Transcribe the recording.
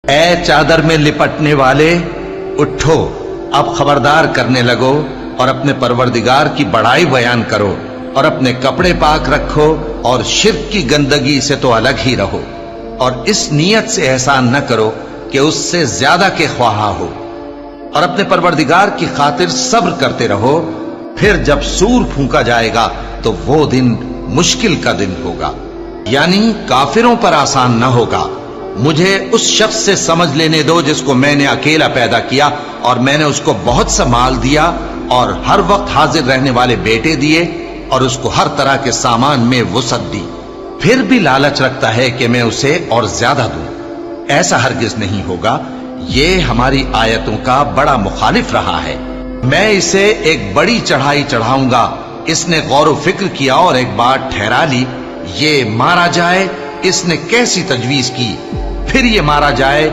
اے چادر میں لپٹنے والے، اٹھو، اب خبردار کرنے لگو اور اپنے پروردگار کی بڑائی بیان کرو، اور اپنے کپڑے پاک رکھو اور شرک کی گندگی سے تو الگ ہی رہو، اور اس نیت سے احسان نہ کرو کہ اس سے زیادہ کے خواہاں ہو، اور اپنے پروردگار کی خاطر صبر کرتے رہو۔ پھر جب سور پھونکا جائے گا تو وہ دن مشکل کا دن ہوگا، یعنی کافروں پر آسان نہ ہوگا۔ مجھے اس شخص سے سمجھ لینے دو جس کو میں نے اکیلا پیدا کیا، اور میں نے اس کو بہت سا مال دیا اور ہر وقت حاضر رہنے والے بیٹے دیے، اور اس کو ہر طرح کے سامان میں وسعت دی، پھر بھی لالچ رکھتا ہے کہ میں اسے اور زیادہ دوں۔ ایسا ہرگز نہیں ہوگا، یہ ہماری آیتوں کا بڑا مخالف رہا ہے۔ میں اسے ایک بڑی چڑھائی چڑھاؤں گا۔ اس نے غور و فکر کیا اور ایک بات ٹھہرا لی، یہ مارا جائے۔ اس نے کیسی تجویز کی، پھر یہ مارا جائے